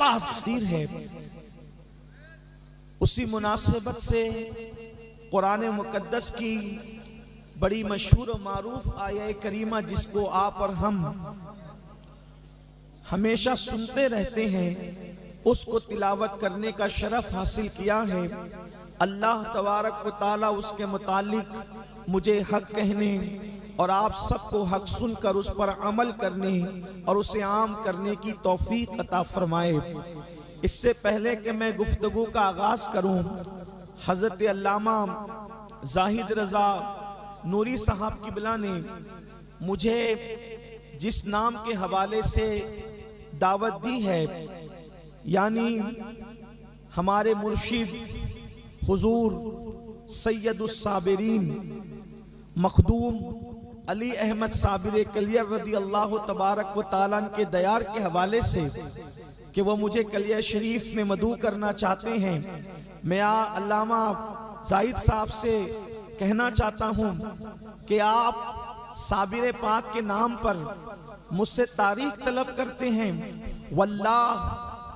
پاس دیر ہے۔ اسی مناسبت سے قرآن مقدس کی بڑی مشہور و معروف آیہ کریمہ جس کو آپ اور ہم ہمیشہ سنتے رہتے ہیں، اس کو تلاوت کرنے کا شرف حاصل کیا ہے۔ اللہ تبارک و تعالیٰ اس کے متعلق مجھے حق کہنے اور آپ سب کو حق سن کر اس پر عمل کرنے اور اسے عام کرنے کی توفیق عطا فرمائے۔ اس سے پہلے کہ میں گفتگو کا آغاز کروں، حضرت علامہ زاہد رضا نوری صاحب قبلہ نے مجھے جس نام کے حوالے سے دعوت دی ہے، یعنی ہمارے مرشد حضور سید الصابرین مخدوم علی احمد صابر کلیر رضی اللہ تبارک و تعالیٰ کے دیار کے حوالے سے کہ وہ مجھے کلیہ شریف میں مدعو کرنا چاہتے ہیں، میں علامہ زاہد صاحب سے کہنا چاہتا ہوں کہ آپ صابر پاک کے نام پر مجھ سے تاریخ طلب کرتے ہیں۔ واللہ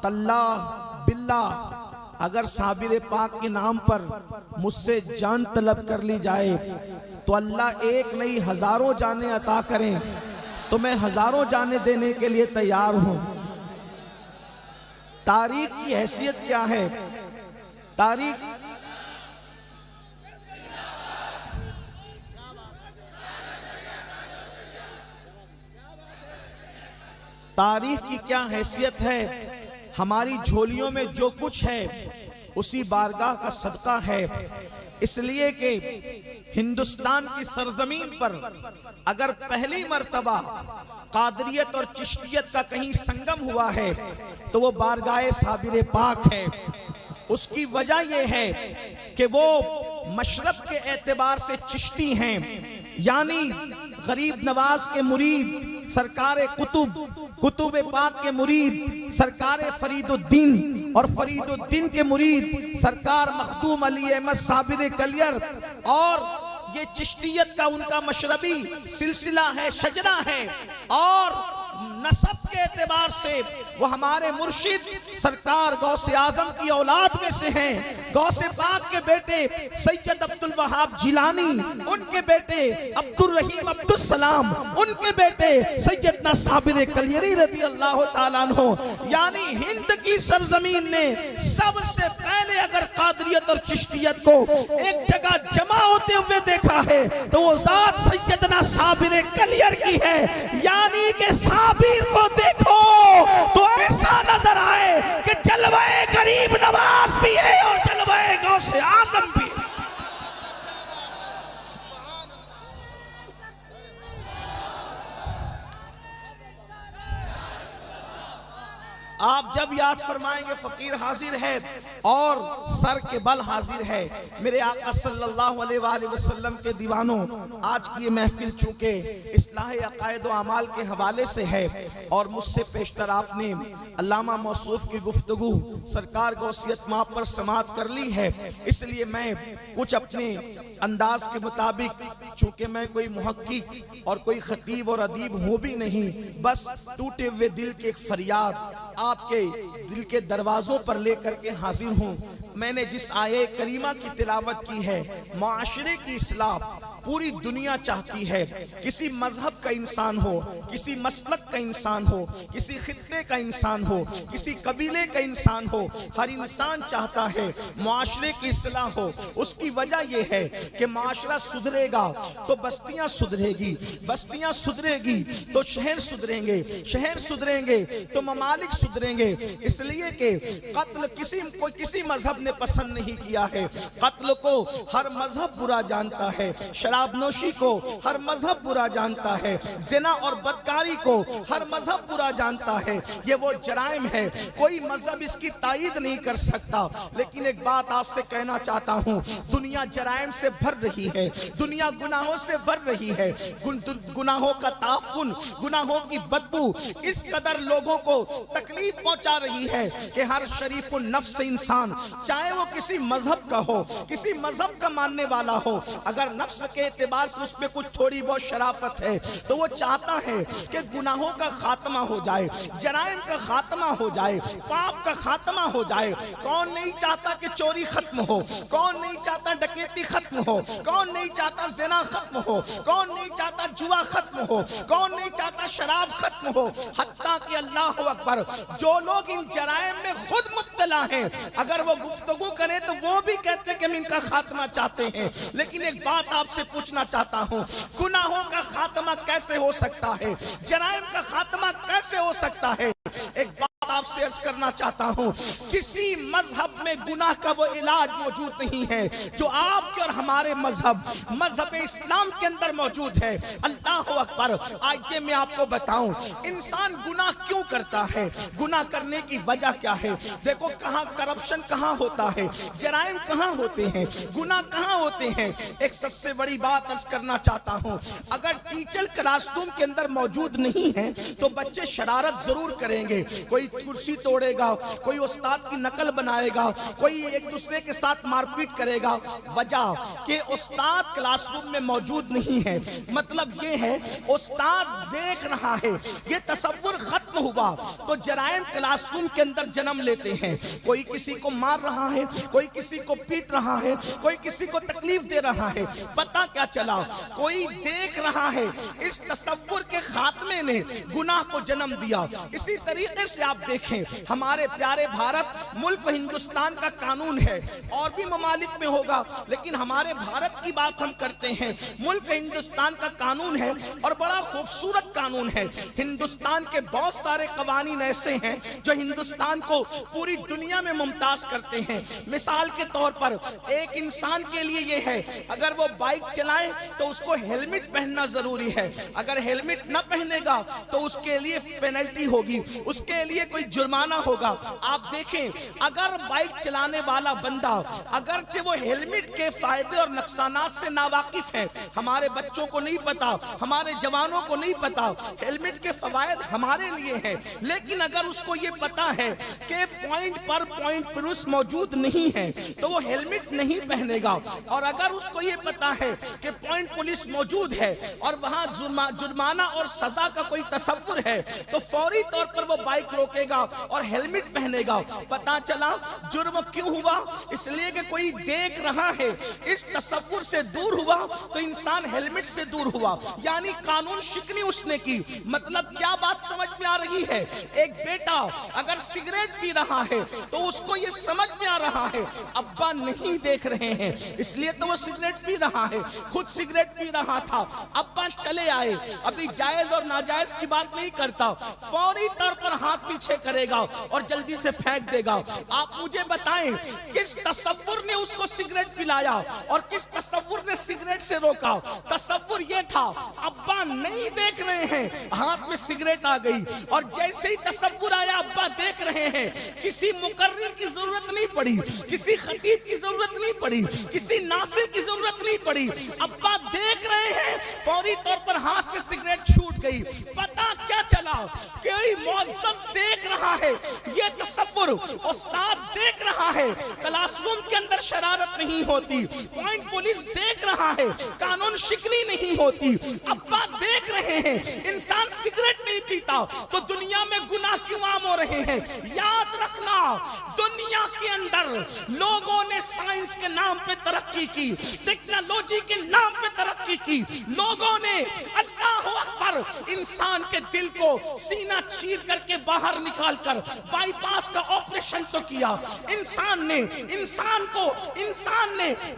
تاللہ باللہ اگر صابر پاک کے نام پر مجھ سے جان طلب کر لی جائے تو اللہ ایک نہیں ہزاروں جانیں عطا کریں تو میں ہزاروں جانیں دینے کے لیے تیار ہوں۔ تاریخ کی حیثیت کیا ہے؟ تاریخ کی کیا حیثیت ہے؟ ہماری جھولیوں میں جو کچھ ہے اسی بارگاہ کا صدقہ ہے، اس لیے کہ ہندوستان کی سرزمین پر اگر پہلی مرتبہ قادریت اور چشتیت کا کہیں سنگم ہوا ہے تو وہ بارگاہ صابر پاک ہے۔ اس کی وجہ یہ ہے کہ وہ مشرب کے اعتبار سے چشتی ہیں، یعنی غریب نواز کے مرید سرکار قطب پاک کے مرید سرکار فرید الدین اور فرید الدین کے مرید سرکار مخدوم علی احمد صابر کلیر، اور یہ چشتیت کا ان کا مشربی سلسلہ ہے، شجرہ ہے، اور نسب کے اعتبار سے وہ ہمارے مرشد سرکار غوث اعظم کی اولاد میں سے ہیں۔ غوث پاک کے بیٹے سید عبدالوہاب جیلانی، ان کے بیٹے عبدالرحیم عبدالسلام، ان کے بیٹے سیدنا صابر کلیری رضی اللہ تعالیٰ عنہ، یعنی ہند کی سرزمین نے سب سے پہلے اگر قادریت اور چشتیت کو ایک جگہ جمع ہوتے ہوئے دیکھا ہے تو وہ ذات سیدنا صابر کلیر کی ہے، یعنی کہ صابر کو دیکھو تو ایسا نظر آئے کہ جلوہ غریب نواز بھی ہے اور جلوہ غوث اعظم بھی۔ آپ جب یاد فرمائیں گے فقیر حاضر ہے اور سر کے بل حاضر ہے۔ میرے آقا صلی اللہ علیہ وآلہ وسلم کے دیوانوں، آج کی یہ محفل چونکہ اصلاح عقائد و اعمال کے حوالے سے ہے اور مجھ سے پیشتر آپ نے علامہ موصوف کی گفتگو سرکار غوثیت ماں پر سماعت کر لی ہے، اس لیے میں کچھ اپنے انداز کے مطابق، چونکہ میں کوئی محقق اور کوئی خطیب اور ادیب ہوں بھی نہیں، بس ٹوٹے ہوئے دل کی ایک فریاد آپ کے دل کے دروازوں پر لے کر کے حاضر ہوں۔ میں نے جس آیہ کریمہ کی تلاوت کی ہے، معاشرے کی اصلاح پوری دنیا چاہتی ہے، کسی مذہب کا انسان ہو، کسی مسلک کا انسان ہو، کسی خطے کا انسان ہو، کسی قبیلے کا انسان ہو، ہر انسان چاہتا ہے معاشرے کی اصلاح ہو۔ اس کی وجہ یہ ہے کہ معاشرہ سدھرے گا تو بستیاں سدھرے گی، بستیاں سدھرے گی تو شہر سدھریں گے، شہر سدھریں گے تو ممالک سدھریں گے۔ اس لیے کہ قتل کسی مذہب نے پسند نہیں کیا ہے، قتل کو ہر مذہب برا جانتا ہے، شراب نوشی کو ہر مذہب برا جانتا ہے، زنا اور بدکاری کو ہر مذہب برا جانتا ہے۔ یہ وہ جرائم ہے، کوئی مذہب اس کی تائید نہیں کر سکتا۔ لیکن ایک بات آپ سے کہنا چاہتا ہوں، دنیا جرائم سے بھر رہی ہے، دنیا گناہوں سے بھر رہی ہے، گناہوں کا تعفن، گناہوں کی بدبو اس قدر لوگوں کو تکلیف پہنچا رہی ہے کہ ہر شریف النفس انسان، چاہے وہ کسی مذہب کا ہو، کسی مذہب کا ماننے والا ہو، اگر نفس کے اعتبار سے اس میں کچھ تھوڑی بہت شرافت ہے تو وہ چاہتا ہے کہ گناہوں کا خاتمہ ہو جائے، جرائم کا خاتمہ ہو جائے، پاپ کا خاتمہ ہو جائے۔ کون نہیں چاہتا کہ چوری ختم ہو؟ کون نہیں چاہتا ڈکیتی ختم ہو؟ کون نہیں چاہتا زنا ختم ہو؟ کون نہیں چاہتا جوا ختم ہو؟ کون نہیں چاہتا شراب ختم ہو؟ حتیٰ کہ اللہ اکبر جو لوگ ان جرائم میں خود مبتلا ہیں، اگر وہ گفتگو کریں تو وہ بھی کہتے ہیں کہ ہم ان کا خاتمہ چاہتے ہیں۔ لیکن ایک بات آپ سے پوچھنا چاہتا ہوں، گناہوں کا خاتمہ کیسے ہو سکتا ہے؟ جرائم کا خاتمہ کیسے ہو سکتا ہے؟ ایک بات آپ سے عرض کرنا چاہتا ہوں، کسی مذہب میں گناہ کا وہ علاج موجود نہیں ہے جو آپ کے اور ہمارے مذہب اسلام کے اندر موجود ہے۔ اللہ اکبر۔ آئیے میں آپ کو بتاؤں انسان گناہ کیوں کرتا ہے، گناہ کرنے کی وجہ کیا ہے۔ دیکھو کہاں کرپشن کہاں ہوتا ہے، جرائم کہاں ہوتے ہیں، گناہ کہاں ہوتے ہیں۔ ایک سب سے بڑی بات عرض کرنا چاہتا ہوں، اگر ٹیچر کلاس روم کے اندر موجود نہیں ہے تو بچے شرارت ضرور کریں گے، کوئی کرسی توڑے گا، کوئی استاد کی نقل بنائے گا، کوئی ایک دوسرے کے ساتھ مار پیٹ کرے گا۔ وجہ کہ استاد کلاس روم میں موجود نہیں ہے، مطلب یہ ہے استاد دیکھ رہا ہے، یہ تصور ختم ہوا تو جرائم کلاس روم کے اندر جنم لیتے ہیں۔ کوئی کسی کو مار رہا ہے، کوئی کسی کو پیٹ رہا ہے، کوئی کسی کو تکلیف دے رہا ہے، پتہ کیا چلا؟ کوئی دیکھ رہا ہے۔ اس تصور کے خاتمے نے گناہ کو جنم دیا۔ اسی طریقے سے آپ دیکھیں ہمارے پیارے بھارت ملک ہندوستان کا قانون ہے، اور بھی ممالک میں ہوگا لیکن ہمارے بھارت کی بات ہم کرتے ہیں۔ ملک ہندوستان کا قانون ہے اور بڑا خوبصورت قانون ہے۔ ہندوستان کے بہت سارے قوانین ایسے ہیں جو ہندوستان کو پوری دنیا میں ممتاز کرتے ہیں۔ مثال کے طور پر ایک انسان کے لیے یہ ہے اگر وہ بائک چلائے تو اس کو ہیلمٹ پہننا ضروری ہے، اگر ہیلمٹ نہ پہنے گا تو اس کے لیے پینلٹی ہوگی، اس کے لیے کوئی جرمانہ ہوگا۔ آپ دیکھیں اگر بائک چلانے والا بندہ اگرچہ وہ ہیلمٹ کے فائدے اور نقصانات سے ناواقف ہے، ہمارے بچوں کو نہیں پتا، ہمارے جوانوں کو نہیں پتا ہیلمٹ کے فوائد ہمارے لیے ہیں، لیکن اگر اس کو یہ پتا ہے کہ پوائنٹ پولیس موجود نہیں ہے تو وہ ہیلمٹ نہیں پہنے گا، اور اگر اس کو یہ پتا ہے کہ پوائنٹ پولیس موجود ہے اور وہاں جرمانہ اور سزا کا کوئی تصور ہے تو فوری طور پر وہ بائک روکے گا اور ہیلمٹ پہنے گا۔ پتا چلا جرم کیوں ہوا؟ اس لیے کہ کوئی دیکھ رہا ہے۔ اس تصور سے دور ہوا تو انسان ہیلمٹ سے دور ہوا، یعنی قانون شکنی اس نے کی۔ مطلب کیا بات سمجھ میں آ رہی ہے؟ ایک بیٹا اگر سگریٹ پی رہا ہے تو اس کو یہ سمجھ میں آ رہا ہے ابا نہیں دیکھ رہے ہیں اس لیے تو وہ سگریٹ پی رہا ہے، خود سگریٹ پی رہا تھا، ابا چلے آئے، ابھی جائز اور ناجائز کی بات نہیں کرتا، فوری طور پر ہاتھ پیچھے کرے گا اور جلدی سے پھینک دے گا۔ آپ مجھے بتائیں کس تصور نے اس کو سگریٹ پلایا اور کس تصور نے سگریٹ سے روکا؟ تصور یہ تھا ابا نہیں دیکھ رہے ہیں، ہاتھ میں سگریٹ آ گئی، اور جیسے ہی تصور آیا ابا دیکھ رہے ہیں، کسی مقرر کی ضرورت نہیں پڑی، کسی خطیب کی ضرورت نہیں پڑی، کسی ناصر کی ضرورت نہیں پڑی، ابا دیکھ رہے ہیں، فوری طور پر ہاتھ سے سگریٹ چھوٹ گئی۔ پتا کیا چلا؟ کوئی معزز دیکھ رہا ہے، یہ تصور استاد دیکھ رہا ہے، کلاس روم کے اندر شرارت نہیں ہوتی، پوائنٹ پولیس دیکھ رہا ہے، قانون شکنی نہیں ہوتی، ابا دیکھ رہے ہیں، انسان سگریٹ نہیں پیتا تو دنیا میں گناہ کیوں عام ہو رہے ہیں؟ یاد رکھنا دنیا کے اندر لوگوں نے سائنس کے نام پہ ترقی کی، ٹیکنالوجی کے نام پہ ترقی کی، لوگوں نے اللہ اکبر انسان کے دل کو سینہ چیر کر کے باہر نکال کر بائی پاس کا آپریشن تو کیا، انسان نے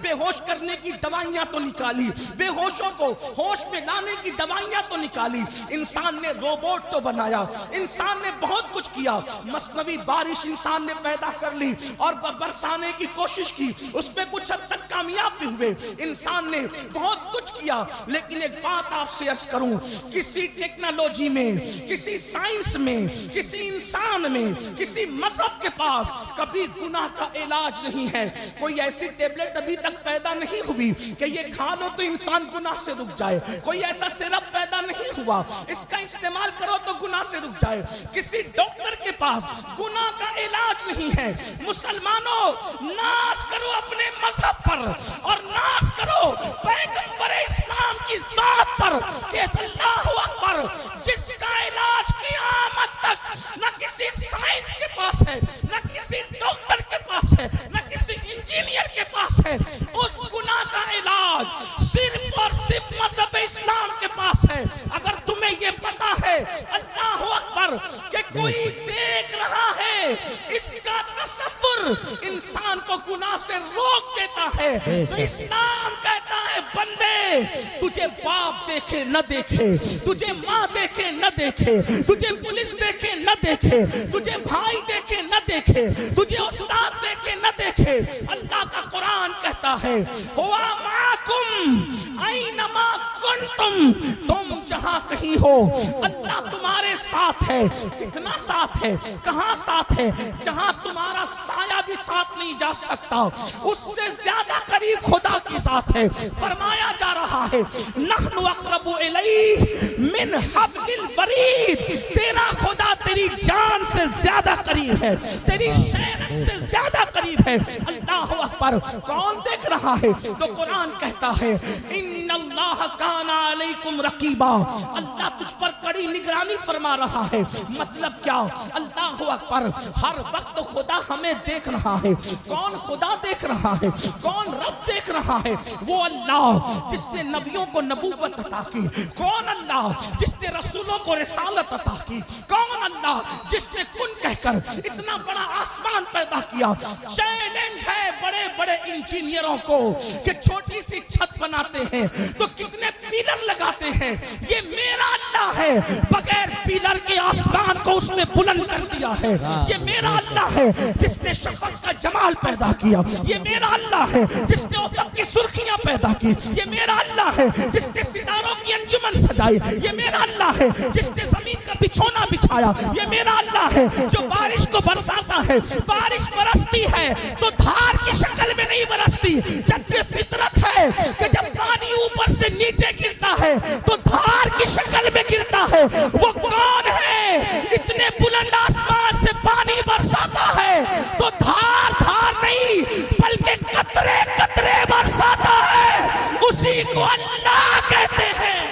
بے ہوش کرنے کی دوائیاں تو نکالی، بے ہوشوں کو ہوش میں لانے کی دوائیاں تو نکالی، انسان نے روبوٹ تو بنایا، انسان نے بہت کچھ کیا، مصنوعی بارش انسان نے پیدا کر لی اور برسانے کی کوشش کی، اس پہ کچھ حد تک کامیاب بھی ہوئے، انسان نے بہت کچھ کیا۔ لیکن ایک بات آپ سے عرض کروں، کسی ٹیکنالوجی میں، کسی سائنس میں، کسی انسان میں، کسی مذہب کے پاس کبھی گناہ کا علاج نہیں ہے۔ کوئی ایسی ٹیبلٹ ابھی تک پیدا نہیں ہوئی کہ یہ کھا لو تو انسان گناہ سے رک جائے، کوئی ایسا سرپ پیدا نہیں ہوا اس کا استعمال کرو تو گناہ سے رک جائے، کسی ڈاکٹر کے پاس گناہ کا علاج نہیں ہے۔ مسلمانوں ناز کرو اپنے مذہب پر اور ناز کرو پیغمبر اسلام کی ذات پر کہ اللہ اکبر، جس کا علاج قیامت تک نہ کسی سائنس کے پاس ہے، نہ کسی ڈاکٹر کے پاس ہے، نہ کسی انجینئر کے پاس ہے، اس گناہ کا علاج صرف اور صرف مذہب اسلام کے پاس ہے۔ اگر تمہیں یہ پتا ہے اللہ اکبر کہ کوئی دیکھ رہا ہے، اس کا تصور انسان کو گناہ سے روک دیتا ہے، تو اسلام کہتا ہے بندے، تجھے باپ دیکھے نہ دیکھے، تجھے ماں دیکھے نہ دیکھے، تجھے پولیس دیکھے نہ دیکھے، تجھے بھائی دیکھے نہ دیکھے، تجھے استاد دیکھے نہ دیکھے، اللہ کا قرآن کہتا ہے ہوا معکم اینما کنتم، تم جہاں کہیں ہو اللہ تمہارے ساتھ ہے۔ کتنا ساتھ ہے؟ کہاں ساتھ ہے؟ جہاں تمہارا سایہ بھی ساتھ نہیں جا سکتا، اس سے زیادہ قریب خدا کی ذات ہے۔ فرمایا جا رہا ہے نحن اقرب الیہ من حبل الورید، تیرا خدا تیری جان سے زیادہ قریب ہے، تیری شہرت سے زیادہ قریب ہے۔ اللہ اکبر، کون دیکھ رہا ہے؟ تو قرآن کہتا ہے ان اللہ کان علیکم رقیبا، اللہ تجھ پر کڑی نگرانی فرما رہا ہے۔ مطلب کیا؟ اللہ اکبر، ہر وقت خدا ہمیں دیکھ رہا ہے۔ کون خدا دیکھ رہا ہے؟ کون رب دیکھ رہا ہے؟ وہ اللہ جس نے نبیوں کو نبوت عطا کی، کون اللہ جس نے رسولوں کو رسالت عطا کی، کون اللہ جس نے کن کہہ کر اتنا بڑا آسمان پیدا کیا۔ چیلنج ہے بڑے بڑے انجینئروں کو کہ چھوٹی سی چھت بناتے ہیں تو کتنے پیلر لگاتے ہیں، یہ میرا اللہ ہے، بغیر پیلر کے آسمان کو اس نے بلند کر دیا ہے۔ یہ میرا اللہ ہے جس نے شفق کا جمال پیدا کیا، یہ میرا اللہ ہے جس نے افق کی سرخیاں پیدا کی، یہ میرا اللہ ہے جس نے ستاروں کی انجمن سجائی، یہ میرا اللہ ہے جس نے زمین کا بچھونا بچھایا، یہ میرا اللہ ہے جو بارش کو برساتا ہے۔ بارش برستی ہے تو دھار کی شکل میں نہیں برستی، جبکہ فطرت ہے کہ جب پانی اوپر سے نیچے گرتا ہے تو دھار کی شکل میں گرتا ہے۔ وہ کون ہے اتنے بلند آسمان سے پانی برساتا ہے تو دھار دھار نہیں بلکہ قطرے قطرے برساتا ہے، اسی کو اللہ کہتے ہیں۔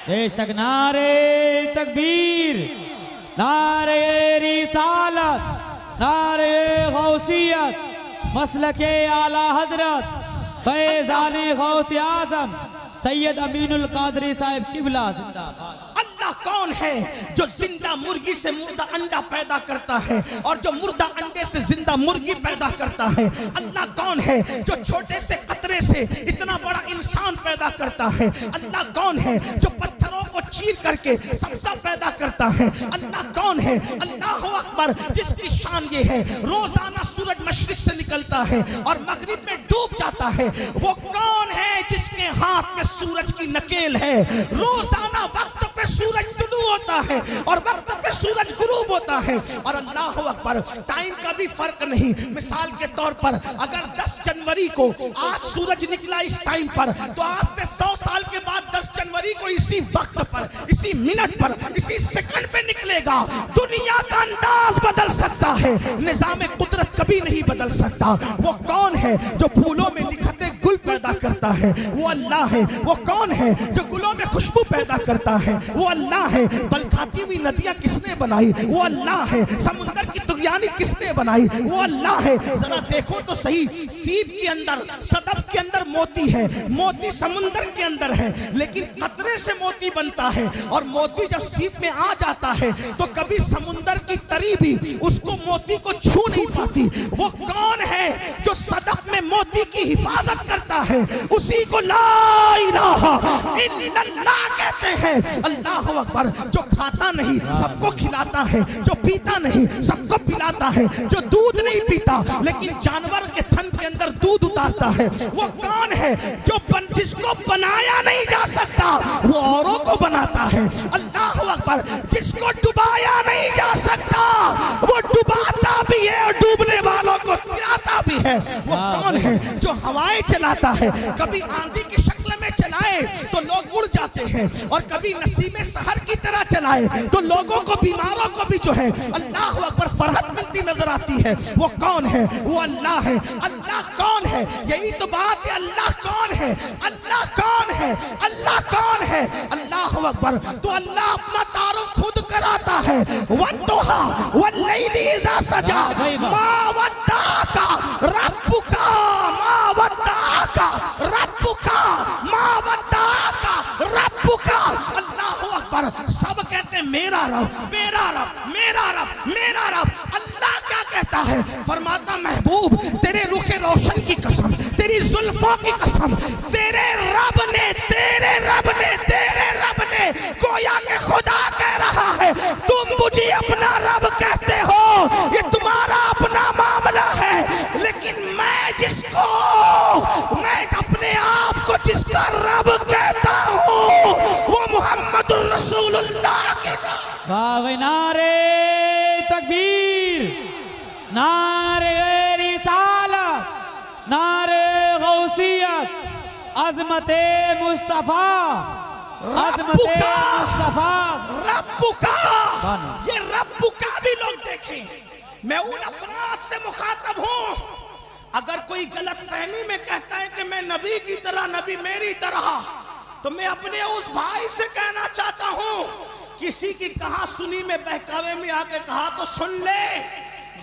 بے شک نعرے تکبیر، نعرے رسالت، نعرے غوثیت، مسلک اعلی حضرت فیضان غوث اعظم سید امین القادری صاحب قبلہ زندہ باد۔ اللہ کون ہے جو زندہ مرغی سے مردہ انڈا پیدا کرتا ہے اور جو مردہ انڈے سے زندہ مرغی پیدا کرتا ہے؟ اللہ کون ہے جو چھوٹے سے قطرے سے اتنا بڑا انسان پیدا کرتا ہے؟ اللہ کون ہے جو پتھروں کو چیر کر کے سبزہ پیدا کرتا ہے؟ اللہ کون ہے؟ اللہ اکبر، جس کی شان یہ ہے روزانہ سورج مشرق سے نکلتا ہے اور مغرب میں ڈوب جاتا ہے۔ وہ کون ہے جس کے ہاتھ میں سورج کی نکیل ہے؟ روزانہ وقت پہ سورج طلوع ہوتا ہے اور وقت پہ سورج غروب ہوتا ہے۔ اور اللہ اکبر، ٹائم کا بھی فرق نہیں۔ مثال کے طور پر اگر 10 جنوری کو آج سورج نکلا اس ٹائم پر تو آج سے 100 سال کے بعد 10 جنوری کو اسی وقت پر، اسی منٹ پر، اسی سیکنڈ پہ نکلے گا۔ دنیا کا انداز بدل سکتا ہے، نظام قدرت کبھی نہیں بدل سکتا۔ وہ کون ہے جو پھولوں میں نکھرتے گل پیدا کرتا ہے؟ وہ اللہ ہے۔ وہ کون ہے جو گلوں میں خوشبو پیدا کرتا ہے؟ وہ اللہ ہے۔ بل کھاتی ہوئی ندیاں کس نے بنائی؟ وہ اللہ ہے۔ سمندر کی طغیانی کس نے بنائی؟ وہ اللہ ہے۔ ذرا دیکھو تو صحیح، سیب کے اندر، صدف کے اندر موتی ہے، موتی سمندر کے اندر ہے، لیکن قطرے سے موتی بنتا ہے، اور موتی جب سیب میں آ جاتا ہے تو کبھی سمندر کی تری بھی اس کو موتی کو چھو نہیں پاتی۔ وہ کون ہے جو صدف میں موتی کی حفاظت کرتا ہے؟ اسی کو لا الہ الا اللہ کہتے ہیں۔ اللہ اکبر، جو کھاتا نہیں سب کو کھلاتا ہے، جو پیتا نہیں سب کو پلاتا ہے، جو دودھ نہیں پیتا لیکن جانور کے تھن کے اندر دودھ اتارتا ہے۔ وہ کون ہے جو جس کو بنایا نہیں جا سکتا وہ اوروں کو بناتا ہے؟ اللہ اکبر، جس کو ڈبایا نہیں جا سکتا وہ ڈباتا بھی ہے اور ڈوبنے والوں کو تراتا بھی ہے۔ وہ کون ہے جو ہوائیں چلاتا ہے؟ کبھی آندھی کی شکل میں چلائے تو لوگ اڑ جاتے ہیں، اور کبھی نسیم سحر کی طرح چلائے تو لوگوں کو، بیماروں کو بھی جو ہے اللہ اکبر فرحت ملتی نظر آتی ہے۔ وہ کون ہے؟ وہ اللہ ہے۔ اللہ کون ہے؟ یہی تو بات ہے، اللہ کون ہے؟ اللہ کون ہے؟ اللہ کون اکبر. تو اللہ اپنا تعارف خود کراتا ہے. والضحا واللیل اذا سجا ما ودعک ربک ما ودعک ربک ما ودعک ربک. اللہ اکبر. سب کہتے ہیں میرا رب میرا رب میرا رب میرا رب. اللہ کیا کہتا ہے؟ فرماتا محبوب تیرے رخ روشن کی قسم، تیری زلفوں کی قسم، تیرے رب نے گویا کہ خدا کہہ رہا ہے تم مجھے اپنا رب کہتے ہو، یہ تمہارا اپنا معاملہ ہے، لیکن میں اپنے آپ کو جس کا رب کہتا ہوں وہ محمد الرسول اللہ کے ساتھ. واہ نعرے تکبیر، نعرے رسالت، نعرے غوثیت، عظمت مصطفیٰ، عظمت مصطفیٰ. رب کا یہ رب کا بھی لوگ دیکھیں. میں ان افراد سے مخاطب ہوں اگر کوئی غلط فہمی میں کہتا ہے کہ میں نبی کی طرح، نبی میری طرح، تو میں اپنے اس بھائی سے کہنا چاہتا ہوں کسی کی کہاں سنی میں بہکاوے میں آ کے کہا تو سن لے.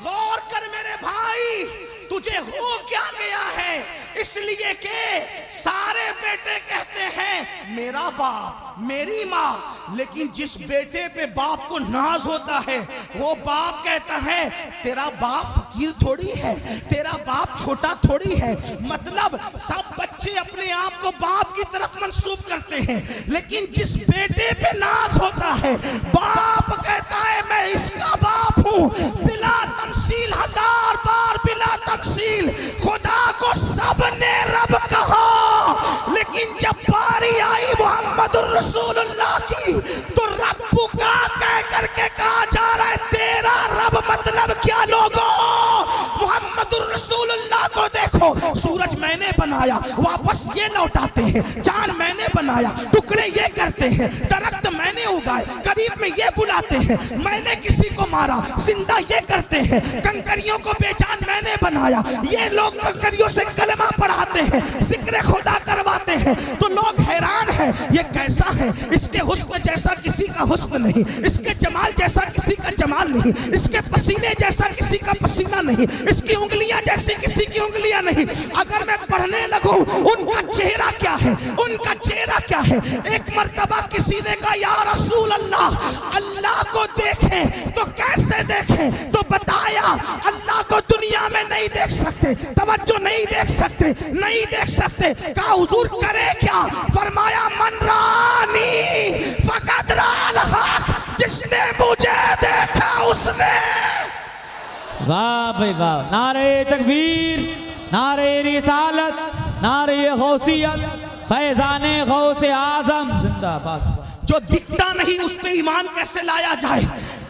غور کر میرے بھائی تجھے ہو کیا گیا ہے. اس لیے کہ سارے بیٹے کہتے ہیں میرا باپ میری ماں، لیکن جس بیٹے پہ باپ کو ناز ہوتا ہے وہ باپ کہتا ہے تیرا باپ فقیر تھوڑی ہے، تیرا باپ چھوٹا تھوڑی ہے. مطلب سب بچے اپنے آپ کو باپ کی طرف منسوب کرتے ہیں، لیکن جس بیٹے پہ ناز ہوتا ہے باپ کہتا ہے میں اس کا باپ ہوں. بلا تمثیل، ہزار بار بلا تمثیل، خدا کو سب نے رب کہا، لیکن جب باری آئی محمد الرسول اللہ کی تو رب کا کہہ کر کے کہا جا رہا ہے تیرا رب مطلب کیا. لوگوں محمد الرسول اللہ کو دیکھو. سورج میں نے بنایا واپس یہ لوٹاتے ہیں، چاند میں نے بنایا ٹکڑے یہ کرتے ہیں، درخت میں نے اگائے قریب میں یہ بلاتے ہیں، میں نے کسی کو مارا زندہ یہ کرتے ہیں، کنکریوں کو بے جان میں نے بنایا، یہ لوگ کنکریوں سے کلمہ پڑھاتے ہیں، ذکر خدا کرواتے ہیں. تو لوگ حیران ہیں یہ کیسا ہے، اس کے حسن جیسا کسی کا حسن نہیں، اس کے جمال جیسا کسی کا جمال نہیں، اس کے پسینے جیسا کسی کا پسینہ نہیں، اس کی انگلیاں جیسی کسی کی انگلیاں نہیں. اگر میں پڑھنے لگوں ان کا چہرہ کیا ہے، ان کا چہرہ کیا ہے. ایک مرتبہ کسی نے کہا یا رسول اللہ اللہ کو دیکھیں تو کیسے دیکھیں؟ تو بتایا اللہ کو دنیا میں نہیں دیکھ سکتے، توجہ نہیں دیکھ سکتے، نہیں دیکھ سکتے. کہا حضور کرے کیا؟ فرمایا من رانی فقد رأى الحق، جس نے مجھے دیکھا اس نے. واہ بھائی واہ. نعرے تکبیر، نعرے رسالت، نعرے غوثیت، فیضان غوث اعظم زندہ باد. جو دکھتا نہیں اس پہ ایمان کیسے لایا جائے،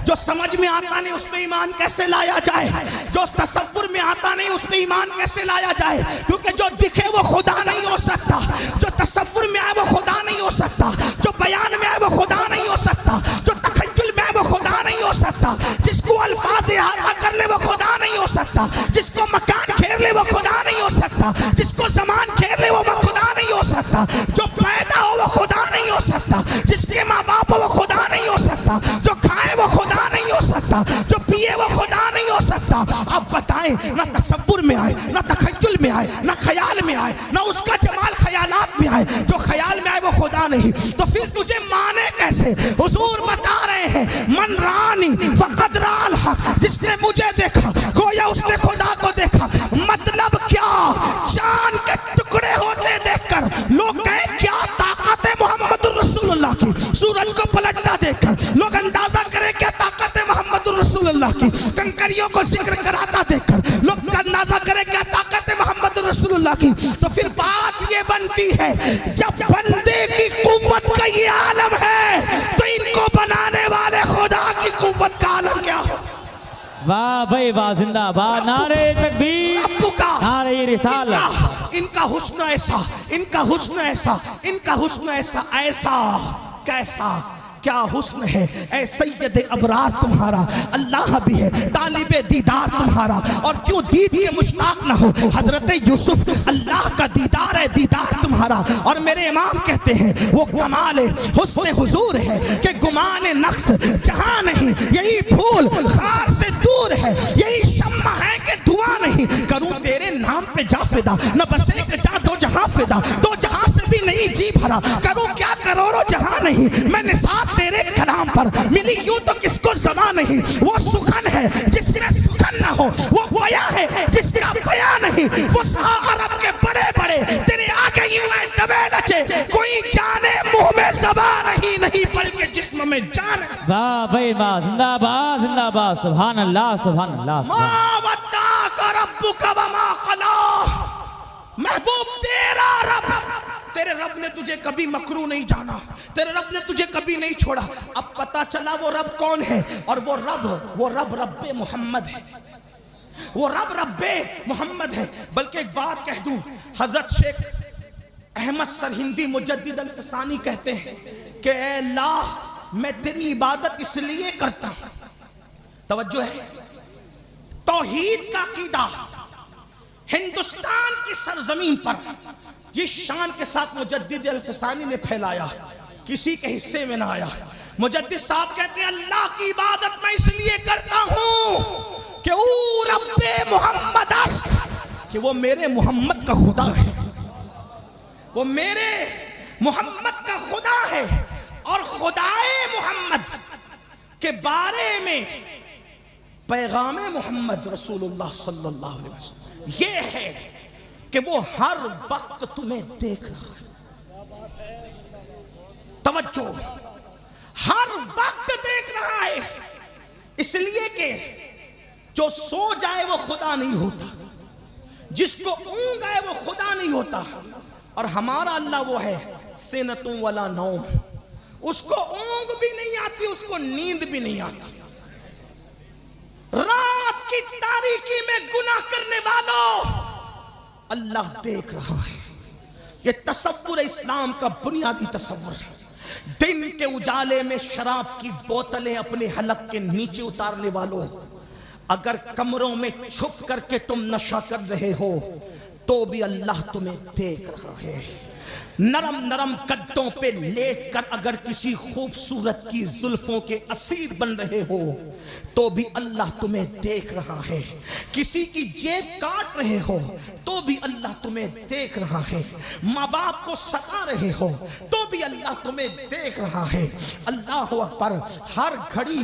جو سمجھ میں آتا نہیں اس پہ ایمان کیسے لایا جائے، جو تصور میں آتا نہیں اس پہ ایمان کیسے لایا جائے. کیونکہ جو دکھے وہ خدا نہیں ہو سکتا، جو تصور میں آئے وہ خدا نہیں ہو سکتا، جو بیان میں آئے وہ خدا نہیں ہو سکتا، جو تخیل میں آئے وہ خدا نہیں ہو سکتا، جس کو الفاظ احاطہ کر لے وہ خدا نہیں ہو سکتا، جس کو مکان گھیر لے وہ خدا نہیں ہو سکتا، جس کو زمان گھیر لے وہ خدا نہیں ہو سکتا، جو پیدا ہو وہ خدا نہیں ہو سکتا، جس کے ماں باپ ہو وہ خدا نہیں ہو سکتا، جو کھائے وہ خدا نہیں ہو سکتا، جو پیے وہ خدا نہیں ہو سکتا. اب بتائیں نہ تصور میں آئے، نہ تخیل میں آئے، نہ خیال میں آئے، نہ اس کا جمال خیالات میں آئے، جو خیال میں آئے وہ خدا نہیں، تو پھر تجھے مانے کیسے؟ حضور بتا رہے ہیں من رانی فقد رأى الحق، جس نے مجھے دیکھا گویا اس نے خدا کو دیکھا. مطلب کیا؟ چاند کے ٹکڑے ہوتے دیکھ کر لوگ کہیں کیا طاقت ہے محمد الرسول اللہ کی. سورج کو پلٹتا دیکھ کر لوگ اندازہ کریں کیا طاقت ہے محمد الرسول اللہ کی. کنکریوں کو ذکر کراتا دیکھ کر لوگ اندازہ کریں کیا طاقت ہے محمد الرسول اللہ کی. تو پھر بات یہ بنتی ہے جب بندے کی قوت کا یہ عالم ہے تو ان کو بنانے والے خدا کی قوت کا عالم کیا ہو. واہ بھائی واہ. زندہ باد. نعرے تکبیر، نعرے رسالت. ان کا حسن ایسا، ان کا حسن ایسا، ان کا حسن ایسا، ایسا کیسا کیا حسن ہے اے سید ابرار تمہارا. اللہ بھی ہے طالب دیدار تمہارا، اور کیوں دید کے مشتاق نہ ہو. حضرت یوسف اللہ کا دیدار ہے، دیدار تمہارا. تمہارا. اور میرے امام کہتے ہیں وہ کمال حسن حضور ہے کہ گمان نقص جہاں نہیں, یہی پھول خار سے دور ہے, یہی شمع ہے کہ دھواں نہیں. کروں تیرے نام پہ جا فدا, نہ بس ایک جا دو جہاں فدا, دو جہاں سے بھی نہیں جی بھرا. کروں کیا کروڑوں جہاں نہیں, میں نثار تیرے کلام پر. ملی یوں تو کس کو زبان نہیں, وہ سخن ہے جس میں سخن نہ ہو, وہ بیاں ہے جس کا بیاں نہیں. فصحا عرب کے بڑے بڑے تیرے آگے یوں ہے دبے لچے, کوئی جانے منہ میں زبان نہیں بلکہ جسم میں جان ہے. واہ بھائی واہ, زندہ باد زندہ باد, سبحان اللہ سبحان اللہ. ما ودعک ربک وما قلا. محبوب تیرا رب, تیرے رب نے تجھے کبھی مکروہ نہیں جانا, تیرے رب نے تجھے کبھی نہیں چھوڑا. اب پتا چلا وہ رب کون ہے, اور وہ رب رب محمد ہے, وہ رب محمد ہے. بلکہ ایک بات کہہ دوں, حضرت شیخ احمد سرہندی مجدد الفسانی کہتے ہیں کہ اے اللہ میں تیری عبادت اس لیے کرتا ہوں. توجہ ہے, توحید کا عقیدہ ہندوستان کی سرزمین پر جس شان کے ساتھ مجدد الفسانی نے پھیلایا, کسی کے حصے میں نہ آیا. مجدد صاحب کہتے ہیں اللہ کی عبادت میں اس لیے کرتا ہوں کہ او رب محمد است, کہ وہ میرے محمد کا خدا ہے, وہ میرے محمد کا خدا ہے. اور خدائے محمد کے بارے میں پیغام محمد رسول اللہ صلی اللہ علیہ وسلم یہ ہے کہ وہ ہر وقت تمہیں دیکھ رہا ہے. توجہ, ہر وقت دیکھ رہا ہے, اس لیے کہ جو سو جائے وہ خدا نہیں ہوتا, جس کو اونگ آئے وہ خدا نہیں ہوتا. اور ہمارا اللہ وہ ہے سنتوں ولا نوم, اس کو اونگ بھی نہیں آتی, اس کو نیند بھی نہیں آتی. رات کی تاریکی میں گناہ کرنے والوں اللہ دیکھ رہا ہے. یہ تصور اسلام کا بنیادی تصور ہے. دن کے اجالے میں شراب کی بوتلیں اپنے حلق کے نیچے اتارنے والوں, اگر کمروں میں چھپ کر کے تم نشہ کر رہے ہو تو بھی اللہ تمہیں دیکھ رہا ہے. نرم نرم قدوں پہ لیٹ کر اگر کسی خوبصورت کی زلفوں کے اسیر بن رہے ہو تو بھی اللہ تمہیں دیکھ رہا ہے. کسی کی جیب کاٹ رہے ہو تو بھی اللہ تمہیں دیکھ رہا ہے. ماں باپ کو ستا رہے ہو تو بھی اللہ تمہیں دیکھ رہا ہے. اللہ اکبر, ہر گھڑی,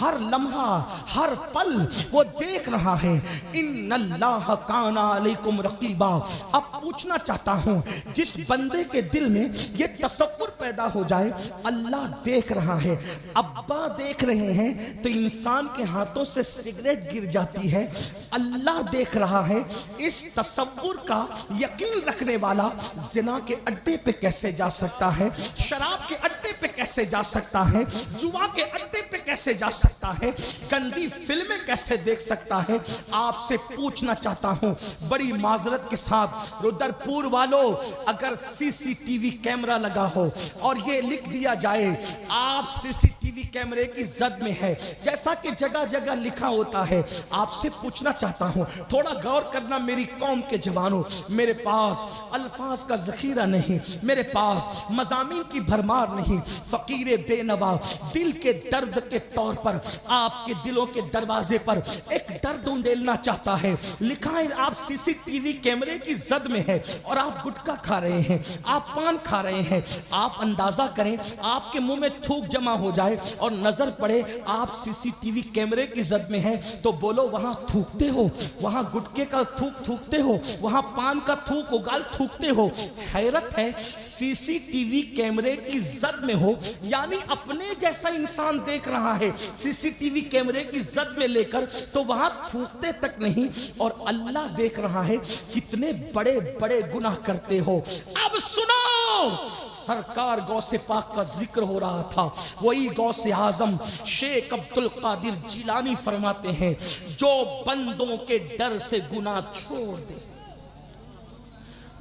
ہر لمحہ, ہر پل وہ دیکھ رہا ہے. ان اللہ کان علیکم رقیبا. اب پوچھنا چاہتا ہوں, جس بندے کے دل میں یہ تصور پیدا ہو جائے اللہ دیکھ رہا ہے, ابا دیکھ رہے ہیں تو انسان کے ہاتھوں سے سگریٹ گر جاتی ہے, اللہ دیکھ رہا ہے, اس تصور کا یقین رکھنے والا زنا کے اڈے پہ کیسے جا سکتا ہے, شراب کے اڈے پہ کیسے جا سکتا ہے, جوا کے اڈے پہ کیسے جا سکتا ہے, گندی فلمیں کیسے دیکھ سکتا ہے. آپ سے پوچھنا چاہتا ہوں بڑی معذرت کے ساتھ, رودرپور والوں, اگر سی سی ٹی وی کیمرہ لگا ہو اور یہ لکھ دیا جائے آپ سی سی ٹی وی کیمرے کی زد میں ہے, جیسا کہ جگہ جگہ لکھا ہوتا ہے, آپ سے پوچھنا چاہتا ہوں تھوڑا غور کرنا میری قوم کے جوانوں. میرے پاس الفاظ کا ذخیرہ نہیں, میرے پاس مضامین کی بھرمار نہیں. فقیر بے نوا دل کے درد کے طور پر آپ کے دلوں کے دروازے پر ایک درد انڈیلنا چاہتا ہے. لکھا ہے آپ سی سی ٹی وی کیمرے کی زد میں ہے اور آپ گٹکا کھا رہے ہیں, آپ پان کھا رہے ہیں. آپ اندازہ کریں آپ کے منہ میں تھوک جمع ہو جائے اور نظر پڑے آپ سی سی ٹی وی کیمرے کی زد میں ہیں, تو بولو وہاں تھوکتے ہو, وہاں گٹکے کا تھوک تھوکتے ہو, وہاں پان کا تھوک اگال تھوکتے ہو. حیرت ہے سی سی ٹی وی کیمرے کی زد میں ہو, یعنی اپنے جیسا انسان دیکھ رہا ہے سی سی ٹی وی کیمرے کی زد میں لے کر, تو وہاں تھوکتے تک نہیں, اور اللہ دیکھ رہا ہے کتنے بڑے بڑے گناہ کرتے ہو. اب سنو, سرکار غوث پاک کا ذکر ہو رہا تھا, وہی غوث اعظم شیخ عبد القادر جیلانی فرماتے ہیں جو بندوں کے ڈر سے گناہ چھوڑ دے,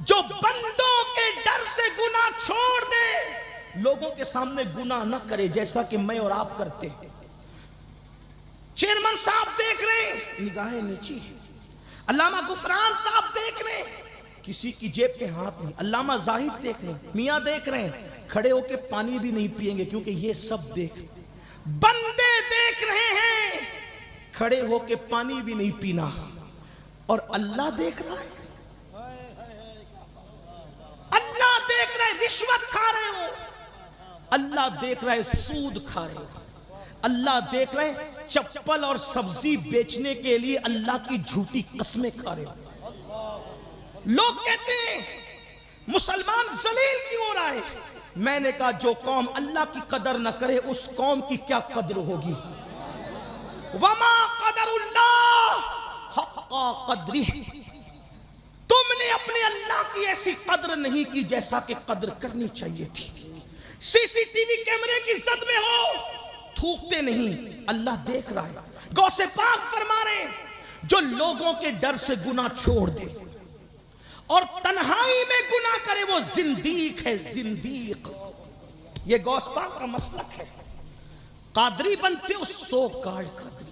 جو بندوں کے ڈر سے گناہ چھوڑ دے, لوگوں کے سامنے گناہ نہ کرے جیسا کہ میں اور آپ کرتے ہیں. چیئرمین صاحب دیکھ رہے ہیں, نگاہیں نیچی. علامہ غفران صاحب دیکھ رہے ہیں, کسی کی جیب پہ ہاتھ نہیں. علامہ زاہد دیکھ رہے ہیں, میاں دیکھ رہے ہیں, کھڑے ہو کے پانی بھی نہیں پیئیں گے کیونکہ یہ سب دیکھ. بندے دیکھ رہے ہیں, کھڑے ہو کے پانی بھی نہیں پینا, اور اللہ دیکھ رہا ہے. اللہ دیکھ رہا ہے رشوت کھا رہے ہو, اللہ دیکھ رہا ہے سود کھا رہے ہو, اللہ دیکھ رہے ہیں چپل اور سبزی بیچنے کے لیے اللہ کی جھوٹی قسمیں کھا رہے ہو. لوگ کہتے ہیں مسلمان ذلیل کیوں ہو رہا ہے. میں نے کہا جو قوم اللہ کی قدر نہ کرے اس قوم کی کیا قدر ہوگی. وما قدر اللہ حق قدری, تم نے اپنے اللہ کی ایسی قدر نہیں کی جیسا کہ قدر کرنی چاہیے تھی. سی سی ٹی وی کیمرے کی زد میں ہو, تھوکتے نہیں, اللہ دیکھ رہا ہے. غوث پاک فرما رہے ہیں جو لوگوں کے ڈر سے گناہ چھوڑ دے اور تنہائی میں گناہ کرے وہ زندیق ہے, زندیق. یہ غوث پاک کا مسلک ہے. قادری بنتے ہو سو کارڈ قادری,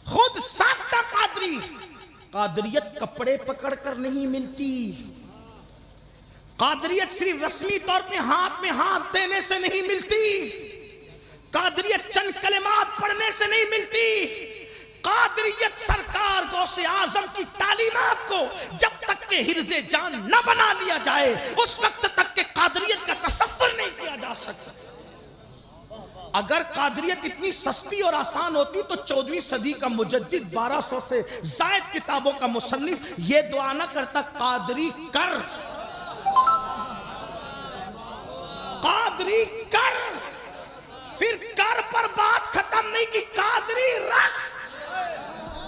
خود ساختہ قادری. قادریت کپڑے پکڑ کر نہیں ملتی, قادریت صرف رسمی طور پہ ہاتھ میں ہاتھ دینے سے نہیں ملتی, قادریت چند کلمات پڑھنے سے نہیں ملتی. قادریت سرکار غوث اعظم کی تعلیمات کو جب تک کہ حرز جان نہ بنا لیا جائے اس وقت تک کہ قادریت کا تصور نہیں کیا جا سکتا. اگر قادریت اتنی سستی اور آسان ہوتی تو 14ویں صدی کا مجدد 1200 سے زائد کتابوں کا مصنف یہ دعا نہ کرتا قادری کر, قادری کر, پھر کر پر بات ختم نہیں کی, قادری رکھ.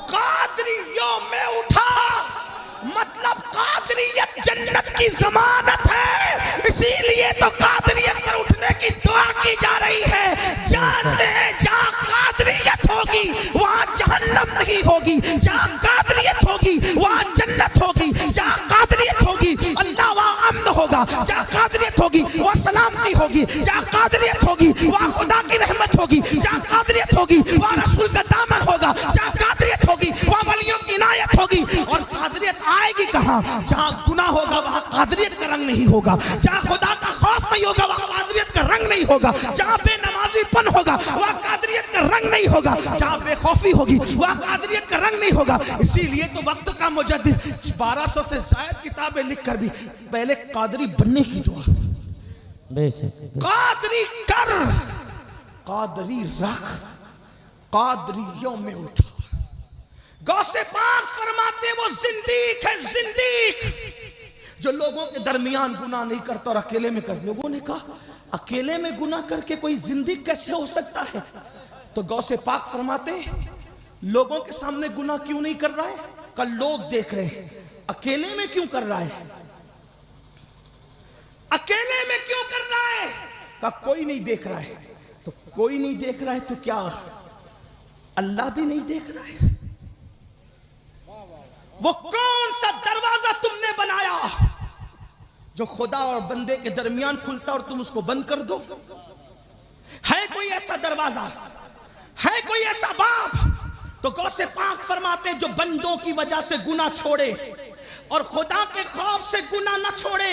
قادریوں میں اٹھا مطلب قادریت جنت کی ضمانت ہے, اسی لیے تو قادریت پر اٹھنے کی دعا کی جا رہی ہے. جانتے ہیں جہاں قادریت ہوگی وہاں جہنم نہیں ہوگی, جہاں قادریت ہوگی وہاں جنت ہوگی, جہاں قادریت ہوگی اللہ وہاں امن ہوگا, جہاں قادریت ہوگی وہاں سلامتی ہوگی, جہاں قادریت ہوگی وہاں خدا کی رحمت ہوگی, جہاں قادریت ہوگی وہاں رسول کا دامن ہوگا, جہاں قادریت ہوگی وہاں ولیوں کی عنایت ہوگی. اور قادریت آئے گی کہاں؟ جہاں گناہ ہوگا وہاں قادریت کا رنگ نہیں ہوگا, جہاں خدا کا خوف نہیں ہوگا وہاں قادریت کا رنگ نہیں ہوگا, جہاں بے نمازی پن ہوگا وہاں قادریت کا رنگ نہیں ہوگا, جہاں بے خوفی ہوگی وہاں قادریت کا رنگ نہیں ہوگا. اسی لیے تو وقت کا مجدد 1200 سے زائد کتابیں لکھ کر بھی پہلے قادری بننے کی دعا, قادری کر, قادری رکھ, قادریوں میں اٹھا. غوث پاک فرماتے وہ زندیق ہے, زندیق جو لوگوں کے درمیان گناہ نہیں کرتا اور اکیلے میں کرتا. لوگوں نے کہا اکیلے میں گناہ کر کے کوئی زندیق کیسے ہو سکتا ہے؟ تو غوث پاک فرماتے لوگوں کے سامنے گناہ کیوں نہیں کر رہا ہے؟ کہ لوگ دیکھ رہے ہیں. اکیلے میں کیوں کر رہا ہے؟ اکیلے میں کیوں کر رہا ہے؟ کہ کوئی نہیں دیکھ رہا ہے. تو کوئی نہیں دیکھ رہا ہے تو کیا اللہ بھی نہیں دیکھ رہا ہے؟ وہ کون سا دروازہ تم نے بنایا جو خدا اور بندے کے درمیان کھلتا اور تم اس کو بند کر دو؟ ہے کوئی ایسا دروازہ؟ ہے کوئی ایسا باب؟ تو غوث پاک فرماتے جو بندوں کی وجہ سے گناہ چھوڑے اور خدا کے خوف سے گناہ نہ چھوڑے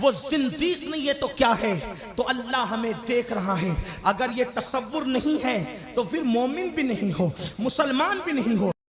وہ زندیق نہیں ہے تو کیا ہے؟ تو اللہ ہمیں دیکھ رہا ہے. اگر یہ تصور نہیں ہے تو پھر مومن بھی نہیں ہو, مسلمان بھی نہیں ہو.